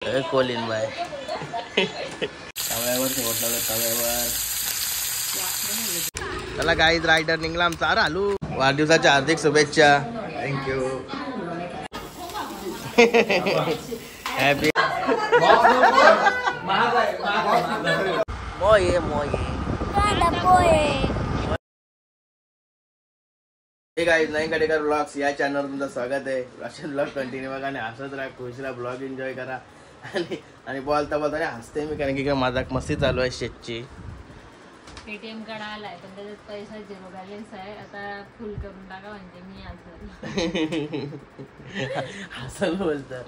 Choline bye तव्यावर ठेवलं तव्यावर. चला गाईज रायडर निघला आमचा. अरे आलू वाढदिवसाच्या हार्दिक शुभेच्छा. थँक्यू. हॅपी मोये मोये. हे गाईज नवीन कडेकर ब्लॉग्स या चॅनलवर तुमचं स्वागत आहे. असे ब्लॉग कंटिन्यू बघा आणि हसत राहा, खुश राहा, ब्लॉग एन्जॉय करा. आणि बोलता बोलता हसते मी कारण की माझा मस्ती चालू आहे शेतची. पेटीएम कार्ड आलाय पण त्याच्यात पैसा 0 बॅलन्स आहे. आता फुल करून टाका म्हणजे मी असं बोलतं.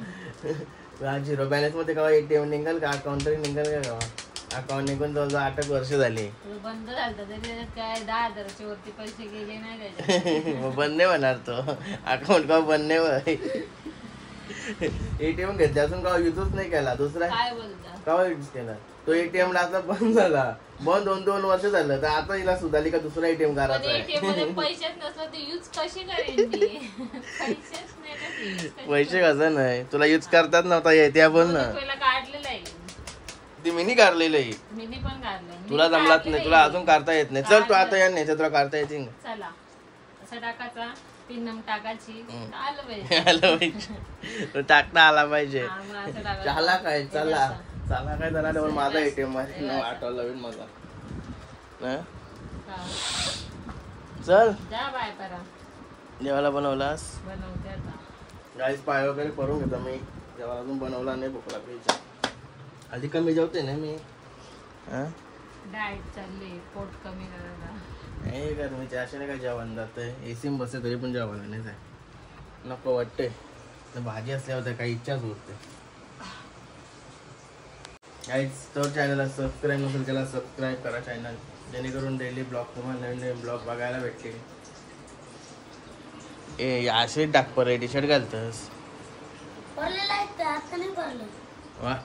0 बॅलन्स मध्ये का एटीएम निघाल का अकाउंट तरी निघाल का? अकाउंट निघून जवळजवळ 8 वर्ष झाली. बंद झालं त्याच्यात काय 10,000च्या वरती पैसे गेले नाही त्याच्यात. मग बंद नाही होणार तो अकाउंट का बंद नाही होय. एटीएम घेतले असून का युजच नाही केला दुसरा काय बोलता का युज केला तो एटीएम आता बंद झाला. बंद 2 वर्ष झालं तर आता हिला सुधारली का दुसरा एटीएम करायचा आहे. एटीएम मध्ये पैसेच नसलं ते यूज कशी करेन मी? पैसेच नाही तर पैसे कसं नाही तुला युज करतात नव्हता येते आपण ना. पहिला काढलेलं आहे ती मिनी काढलेली आहे. मिनी पण काढलंय. तुला जमलाच नाही तुला अजून काढता येत नाही. चल तू आता या नाही तुला काढता येते. चला असं टाकायचा पिन नंबर टाकायची आलं पाहिजे. टाकता आला पाहिजे. चला काय चला चला काय झाला तर माझा एटीएम आठवला होईल माझा. चल जेवायला बनवलास गाईस पाय वगैरे करून घेतो मी. जेव्हा अजून बनवला नाही भूक लागली. आधी कमी जेवते ना मी. डाएट चालली पोट कमी करायला. नाही गरमीचे असे नाही काय जेवण जातंय. एसी बसते तरी पण जेवायला नाही जाय नको वाटते. भाजी असल्यावर काही इच्छाच होते. गाईज तर चॅनलला सबस्क्राईब नसेल त्याला सबस्क्राईब करा चॅनल जेणेकरून डेली ब्लॉग तुम्हाला नवीन नवीन ब्लॉग बघायला भेटतील. ए असे डाकपर टी शर्ट घालतस वा.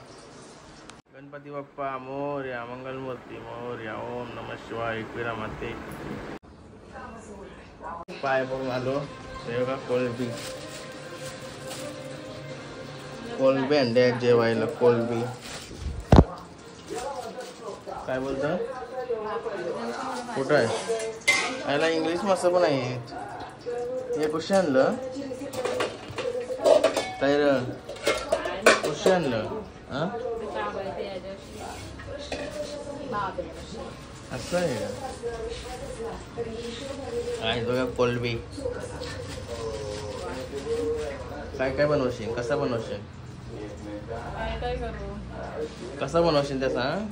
गणपती बाप्पा मोरया मंगलमूर्ती मोरया. ओम नमः शिवाय. एकविरा माते पाय पडून आलो. का कोलबी कोलबी अंडे जेवायला कोलबी. काय बोलतं कुठं आहे याला इंग्लिश मस्त पण आहे. हे कुठे आणलं काय र कुठे आणलं असं आहे का? आहे बघा कोलबी. काय काय बनवशील कसा बनवशील कसा बनवशील त्या सांग.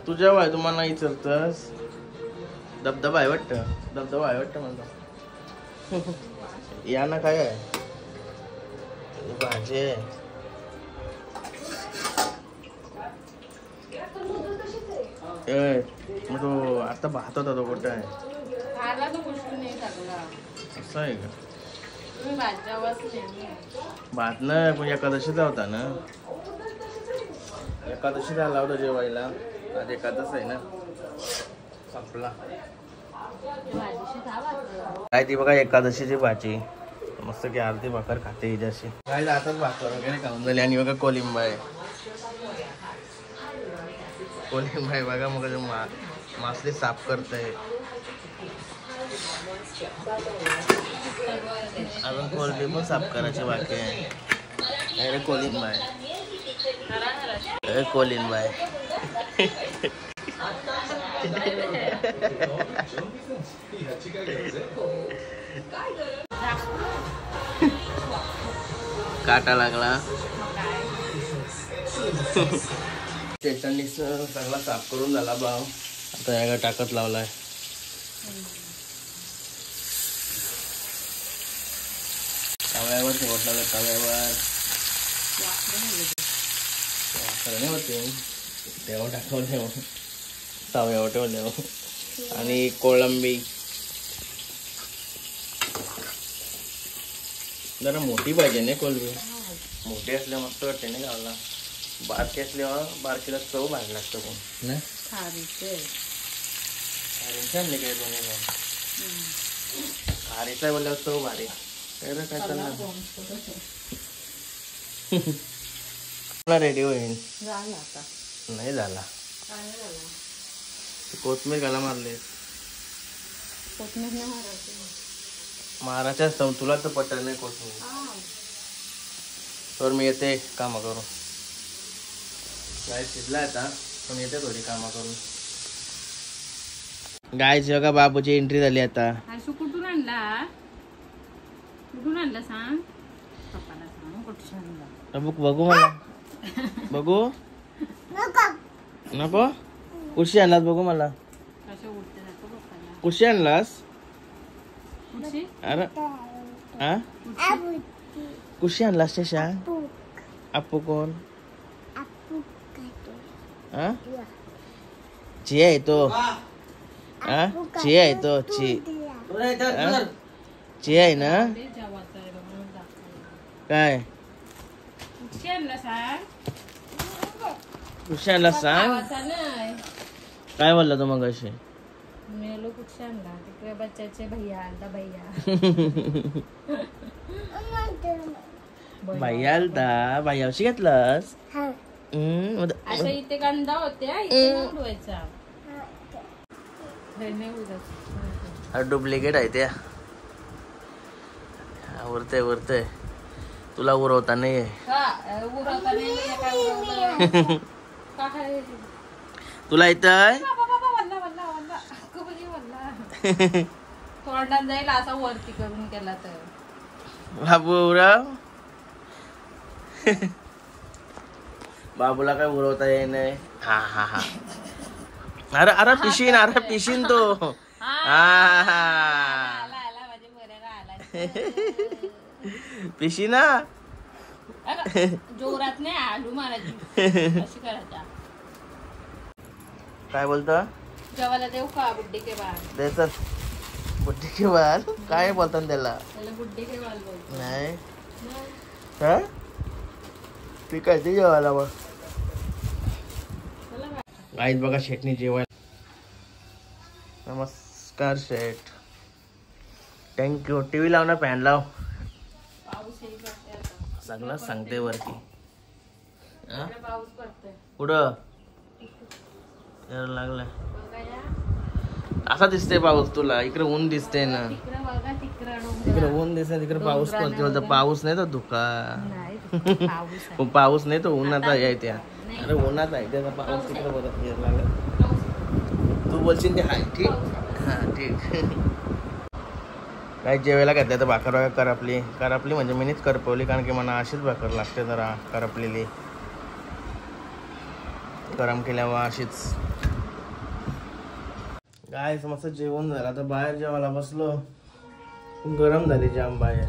तुझ्या वाय तुम्हाला नाही चलतस. धबधबा आहे वाटतं धबधबा आहे वाटतं म्हणतो. या ना काय आहे भाजी आहे. मग तो आता भात होता तो कुठं आहे असं आहे का? भात ना पण एकादशीचा होता ना. एकादशीचा आला होता जेवायला. आज एकादश आहे ना संपला. काय ती बघा एकादशीची भाजी मस्त की अर्धी भाकर खाते हिच्याशी. काय जातात भाकर वगैरे खाऊन झाली. आणि बघा कोलिंबाई कोलिंबाई बघा मग मासली साफ करते. अजून कोलंबी पण साफ करायची बाकी आहे. अरे कोलिंबाई कोलिंबाई काटा लागला. चेतननी सगळा साफ करून झाला भाव. आता याला टाकत लावलाय. तव्यावर ठेवलं तव्यावर नाही होते तेव्हा टाकवले तव्यावर ठेवले. आणि कोळंबी जरा मोठी पाहिजे नाही कोलंबी. मोठी असल्या मस्त वाटते नाही गावाला. बारकी असल्यावर बारकीला चव भारी लागतं कोण नाही. खारीचा बोलल्यावर चव भारी. अरे काय चाललं रेडी होईल नाही झाला कोथमीर घाला मारले मारायच्या असतं तुला तर पटल नाही कोथमीर तर मी येते कामं करून गाय शिजला आता पण येते थोडी कामं करून गायची बघा बाबूची एंट्री झाली आता कुठून आणला सांग पप्पाला सांग कुठे आणला बघू मला बघू नको कुशी आणलास बघू मला कुशी आणलास अरे कुशी आणलास शशा अप्पू कोण ची आहे तो ची आहे तो ची आहे ना काय कुशी आणला सांग काय बोलला तू मग अशी मेलो कुठे आणला तिकडे बच्चाचे भैया आलता भैया भैया आलता भैयाशी घेतलास अशा इथे कांदा होत्या इथे उडवायचा डुप्लिकेट आहे त्या उरते उरते तुला उरवता नाही तुला येतंय तोंडात जाईल असा वरती करून केला तर बाबू उरव बाबूला काय उरवता येई नाही हा हा हा अरे अरे पिशीन तो पिशी ना जोरात नाही आलू मारायची अशी करायचा काय बोलता जेवायला देऊ का बुड्डी के बाल द्यायचं बुड्डी के बाल काय बोलतात त्याला बुड्डी के बाल बोलतो नाही हा ठीक आहे ते जेवायला मग आईच बघा शेटनी जेवायला नमस्कार शेठ थँक्यू टीव्ही लाव ना फॅन लाव सगळं सांगते वरती कुठं लागलाय असा दिसते पाऊस तुला इकडे ऊन दिसते ना तिकडे ऊन दिसते तिकडे पाऊस पडतो पाऊस नाही तर धुका पाऊस नाही तो उन्हाचा आहे त्या अरे उन्हाचा आहे त्याचा पाऊस तिकडे बरं लागला तू बोलशील ते हाय ठीक हा ठीक काय जेवायला घातल्या तर भाकर वगैरे करपली म्हणजे मीच करपवली कारण की मला अशीच भाकर लागते जरा करपलेली गरम केल्यावर अशीच काय मस्त जेवण झालं आता बाहेर जेवायला बसलो गरम झाली जाम बाहेर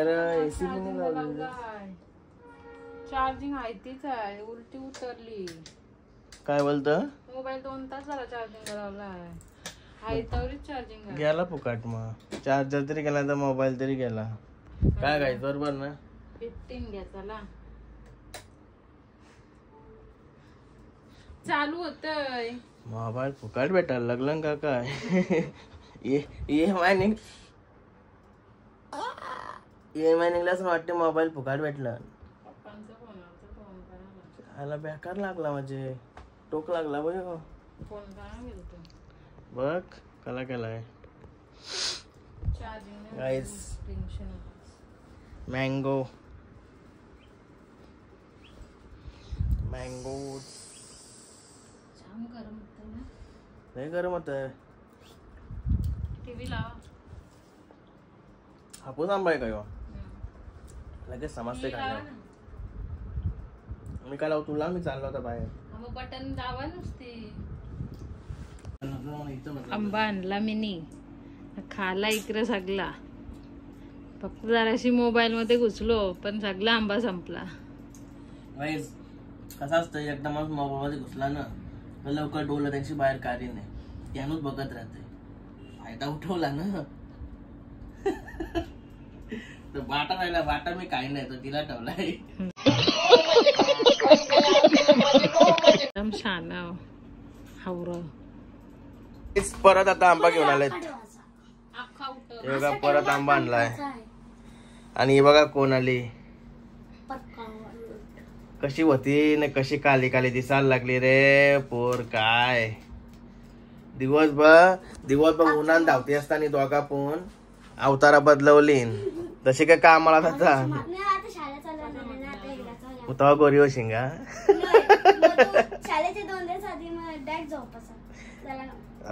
एसी पण नाही लावली चार्जिंग आहे तीच आहे उलटी उतरली काय बोलतं मोबाईल 2 तास झाला चार्जिंग लावलाय आहे तवरीच चार्जिंग गेला फुकाट मग चार्जर तरी गेला तर मोबाईल तरी गेला काय काय बरोबर ना 15 घ्या चला चालू होतंय मोबाईल फुकाट भेटायला लागलं का काय EMI निघल्यास वाटते मोबाईल फुकाट भेटला ह्याला बेकार लागला म्हणजे टोक लागला बघ कला केलाय गाईस मँगो नाही गरम होत टीव्ही लावा हापूस आंबा आहे का लगेच समजते काय मी काय लावू तुला मी चाललो होता बाहेर बटन दाबा नुसते आंबा आणला मिनी खाला इकडे सगळा फक्त जराशी मोबाईल मध्ये घुसलो पण सगळा आंबा संपला कसं असतं एकदमच मोबाईल मध्ये घुसला ना तर लवकर डोलं त्यांची बाहेर काढी नाही त्यानंच बघत राहते फायदा उठवला ना तर बाटा राहिला बाटा मी काही नाही तर तिला ठेवलाय एकदम छान हावर परत आता आंबा घेऊन आलेत अख्खा उठत हे बघा परत आंबा आणलाय. आणि हे बघा कोण आली, कशी होती न कशी काली काली दिसायला लागली रे पोर. काय दिवसभर उन्हान धावती असताना दोघा पण अवतारा बदलवली तशी काय कामाला जाता. तेव्हा गोरी होशील का?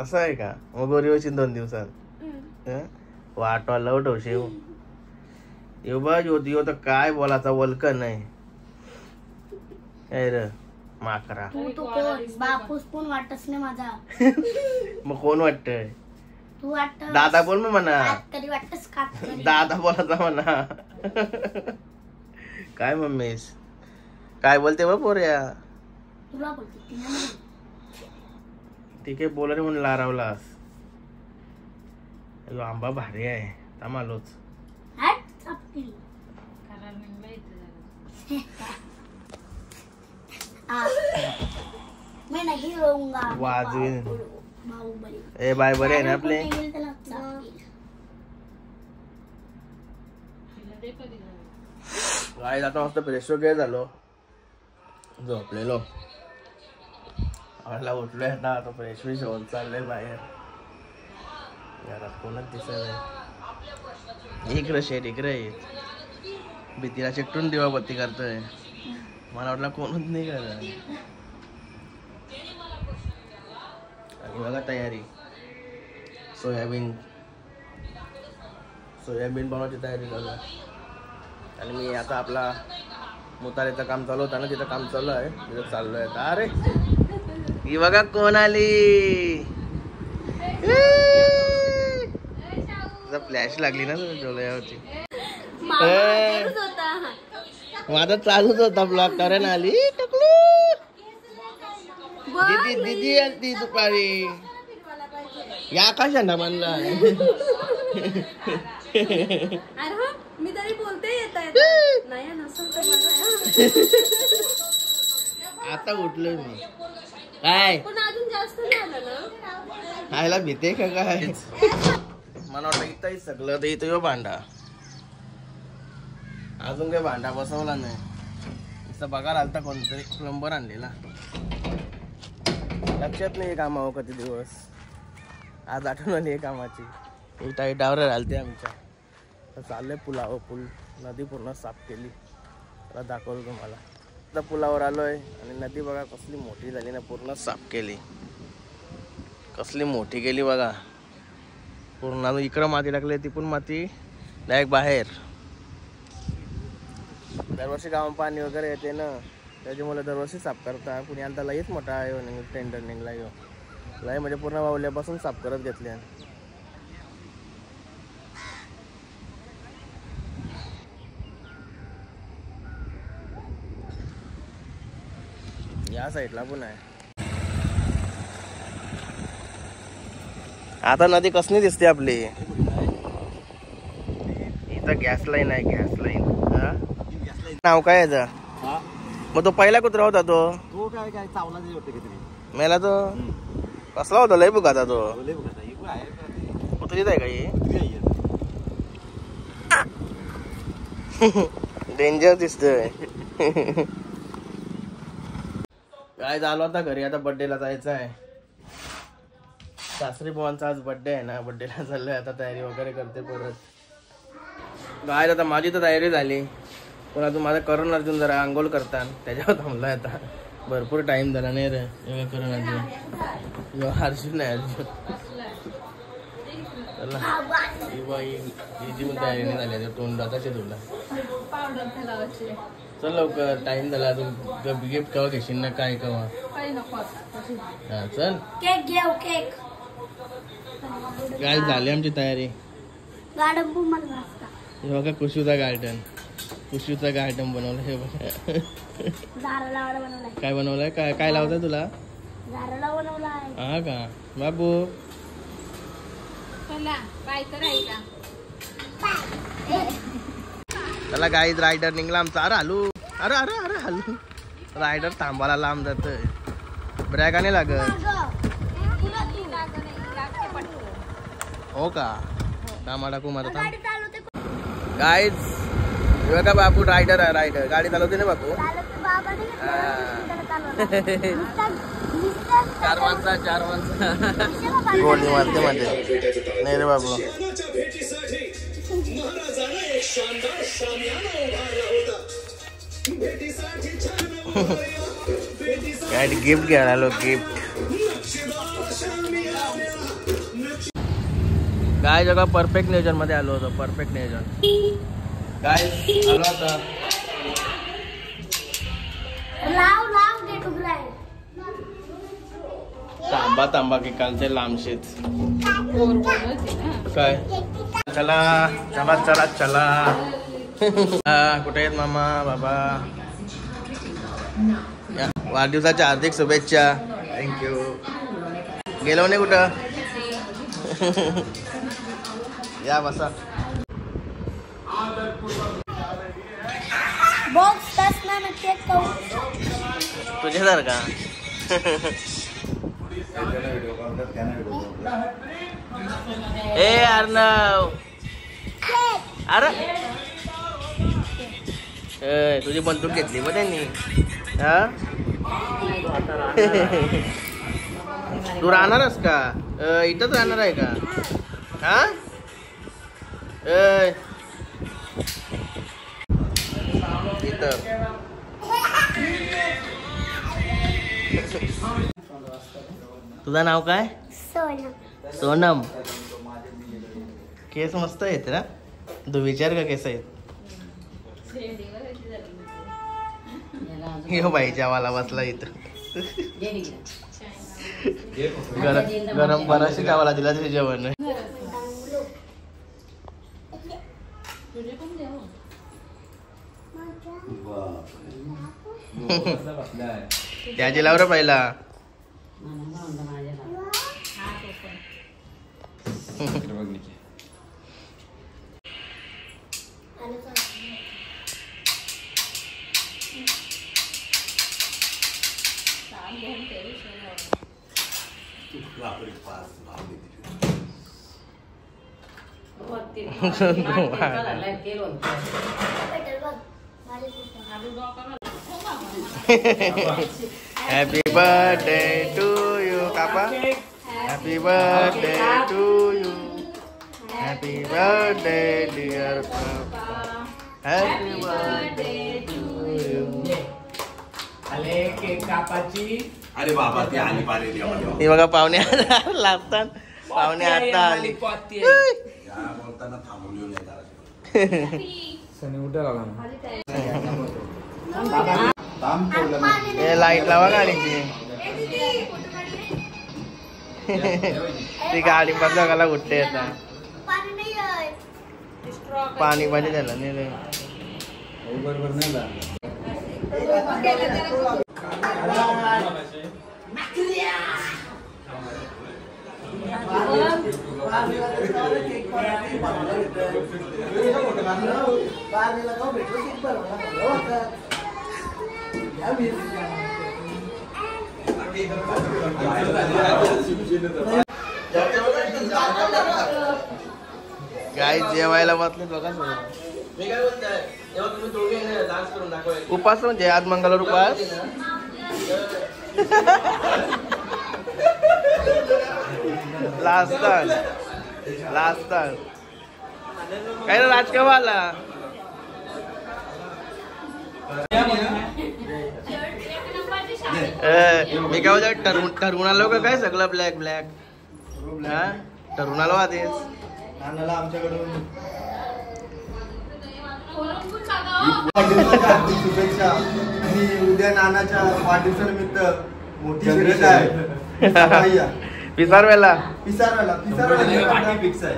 असं आहे का? मग गोरी होशील 2 दिवसात. वाटवा लव ठेवशील. येऊ बा यो तर काय बोलाचा वल्कन नाही रे माकरा. बापूस पण वाटतच नाही माझा. मग कोण वाटतय? तू वाटत. दादा बोल मग म्हणा. कधी वाटतस का? दादा बोलायचा म्हणा. काय मम्मीस काय बोलते बा पोऱ्या? तुला बोलते ठीक आहे बोला रे म्हणून लारावलास. आंबा भारी आहे. थांबालोच मैं नहीं रोऊंगा. वाजवीन. बाहुबली. ए बाय बरे आहे ना आपले. काय आता मस्त फ्रेश वगैरे झालो, झोपलेलो. मला उठलोय ना आता फ्रेश फ्रेश होऊन चाललंय बाहेर. घरात कोणच दिसत नाही. इकडं शेट इकडे भीतीला चिकटून दिवाबत्ती करतोय. मला वाटलं कोणच नाही करत. आणि बघा तयारी सोयाबीन बनवायची तयारी चालू आहे. आणि मी आता आपला मुतारेचं काम चालू होतं ना, तिथं काम चालू आहे, तिथं चाललोय आता. अरे ही बघा कोण आली. फ्लॅश लागली ना डोळ्यावरती. माझा चालूच होता ब्लॉग. कारण आली टकलू दीदी आलती दुपारी. या कशाला म्हणला. मी तरी बोलते येत आता उठलोय मी. काय पण अजून जास्त नाही आलं ना. खायला भीते का काय? मला वाटतं इथंही सगळं तर इथं यो भांडा. अजून काही भांडा बसवला नाही. नुसतं बघायला आलता कोणतरी प्लंबर आणलेला. लक्षात नाही कामावं कधी दिवस. आज आठवण आली कामाची. इटा इटावर आलते आमच्या. तर चाललंय पुलावर. पूल नदी पूर्ण साफ केली. त्याला दाखवलं तुम्हाला. आता पुलावर आलोय आणि नदी बघा कसली मोठी झाली ना. पूर्ण साफ केली. कसली मोठी केली बघा. पूर्ण इकडं माती टाकली, ती पण माती डायरेक्ट बाहेर. दरवर्षी गावात पाणी वगैरे येते ना, त्याच्यामुळे दरवर्षी साफ करता. कुणी आता लईच मोठा आहे टेंडर निघला. लय म्हणजे पूर्ण वावल्यापासून साफ करत घेतले. या साईडला पण आहे. आता नदी कसली दिसते आपली. इथं गॅस लाईन आहे. गॅस लाईन नाव काय याचा? मग तो पहिला कुत्रा होता तो काय काय चावला मेला तो. कसला होता? लय बुकाता तो. कुत्रीच आहे का? डेंजर दिसतोय. काय झालं आता घरी. आता बर्थडेला जायचं आहे. सासरी पवांचा आज बर्थडे आहे ना. बर्थडेला चाललोय आता. तयारी वगैरे करते परत. काय आता माझी तर तयारी झाली. पण अजून माझा करण अर्जुन जरा आंघोळ करतात, त्याच्यावर थांबलाय आता. भरपूर टाइम झाला नाही रे. करण अर्जुन अर्जुन नाही अर्जुन. हिची पण तयारी नाही झाली. तोंड दाताचे तुला चल लवकर. टाइम झाला अजून. गिफ्ट केव्हा घेशील ना काय केव्हा? हा चल. केक घेऊ. केक काय झाली आमची तयारी. गार्डन हे बघा कुशूचा गार्डन. कुशूचा गार्डन बनवलं. हे बघा काय बनवलंय. काय काय लावताय तुला? हा का बाबू. चला गाईज रायडर निघला आमचा. अरे हलू. अरे अरे अरे हलू. रायडर थांबायला लांब जातोय. ब्रेका नाही लागत. हो का कामा टाकू मारत गाईज बघा बापू रायडर आहे रायडर गाडी चालवते ना बापू चार माणसा गोळी मारते मध्ये नाही रे बाबू काय गिफ्ट घ्यायला आलो गिफ्ट काय जगा परफेक्ट नियोजन मध्ये आलो होतो परफेक्ट नियोजन काय आलो आता तांबा की कालचे लांबशेच काय चला चला चला चला कुठे आहेत मामा बाबा वाढदिवसाच्या हार्दिक शुभेच्छा थँक्यू गेलो नाही कुठं या बसा तुझ्यासारखा ए अर्णव अरे तुझी बंदूक घेतली मग त्यांनी हा तू राहणारच का इथंच राहणार आहे का हा इथं तुझं नाव काय सोनम केस मस्त आहेत ना तू विचार का केस आहेत हो बाई जेवायला बसला इथं गरम बराचशी जेवायला दिला तरी जेवण त्याची लावर पहिला Happy birthday to you, Papa. Happy birthday to you. Happy birthday, dear Papa. Happy birthday to you. आले केक कापाची. अरे बाबा ते आली पारे देवा. हे बघा पाहुणे लागतात. पाहुणे आता आली. या बोलताना थांबवली नाही जरा. सनी उठायला लागला. हे लाईट लावा गाडीची. ती गाडी बदला गाला उठते आता. पाणी पाहिजे त्याला नाही बरोबर नाही ना. गाय जेवायला बसले बघा उपास म्हणजे आज मंगळवार उपास लास्ट काय ना राजकवाला मी काय बोलतो ठरवून आलो का काय सगळं ब्लॅक हा ठरवून आलो आधीच नानाला आमच्याकडून शुभेच्छा आणि उद्या नानाच्या वाढदिवसानिमित्त मोठी शर्यत आहे पिसारवेला पार्टी फिक्स आहे.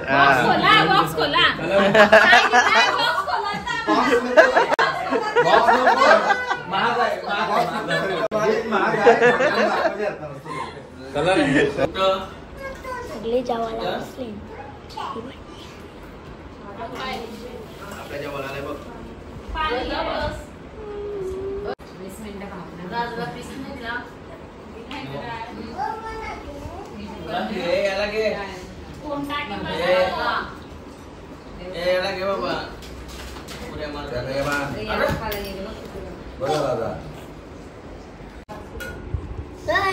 सगळे जेवायला बसले. आपल्या जेवायला आले बघ. बरं दादा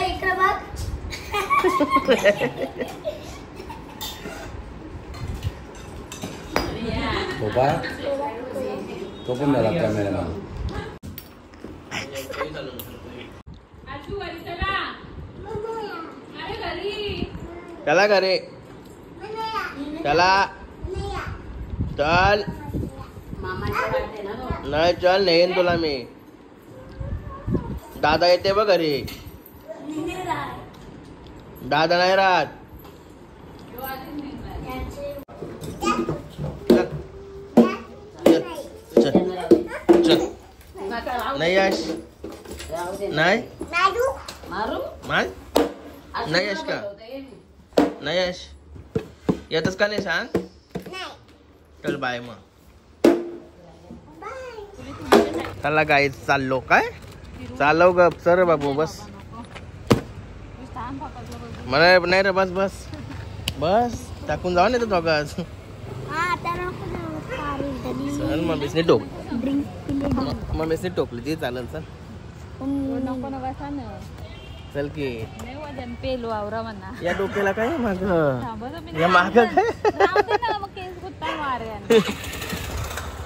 इकडे बघ. बाबा तो पण झाला कॅमेरामॅन चला घरी चला चल नाही चल नेईन तुला मी दादा येते बघ घरी दादा नाही राहत चल चल नाही यश नाही मार नाही यश का नाही यश येतच का नाही सांग चल बाय मग चला काय चाललो काय चालव ग सर बाबू बस मला नाही रे बस बस बस टाकून जाऊ नाही तर दोघांच चल मग बेसने टोक मग बेसने टोकली ती चालेल चल चल की पेलो आवरा म्हणा या डोक्याला काय माग या माग काय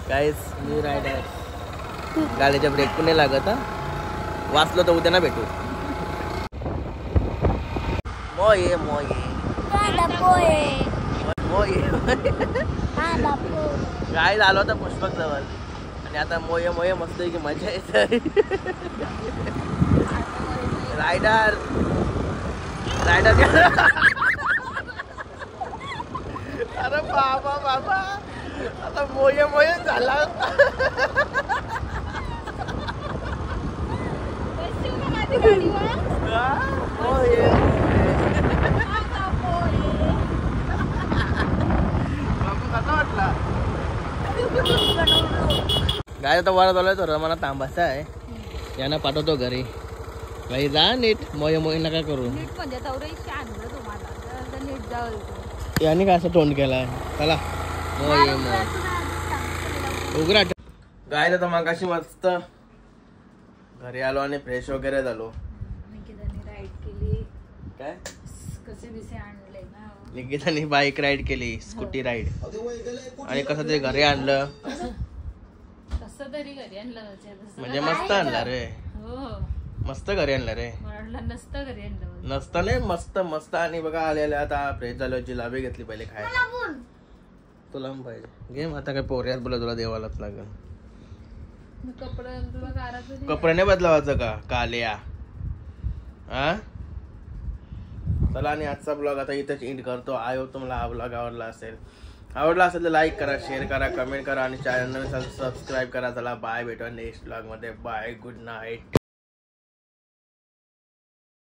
काहीच मी रायडर गाडीच्या ब्रेक पण नाही लागत हा वाचलो तर उद्या ना भेटू मोये मोये काय झालं होतं पुष्पक जवळ आणि आता मोये मोये मस्त की मजा येत रायडर रायडर अरे बाबा बाबा आता मोये मोये झाला गाय आता वर चालू आहे मला तांबाचा आहे यांना पाठवतो घरी भाई जा नीट मोये मोये नका करू याने काय असं तोंड केलाय चला मोये मोये उघडा गाय तर मग अशी मस्त घरी आलो आणि फ्रेश वगैरे झालो काय निकिताने बाईक राईड केली स्कूटी राईड आणि कसं तरी घरी आणलं म्हणजे मस्त आणला रे मस्त घरी आणलं रे नसतं नाही मस्त मस्त आणि बघा आलेल्या आता फ्रेश झालो जिलाबी घेतली पहिले खायला तुला पाहिजे घे आता काय पोऱ्यात बोला तुला देवालाच लागेल कपडे नाही बदलावायचं का काल्या हा चला आणि आजचा ब्लॉग आता इथेच एंड करतो आय होप तुम्हाला हा ब्लॉग आवडला असेल तर लाईक करा शेअर करा कमेंट करा आणि चॅनल सबस्क्राईब करा चला बाय भेटू नेक्स्ट ब्लॉग मध्ये बाय गुड नाईट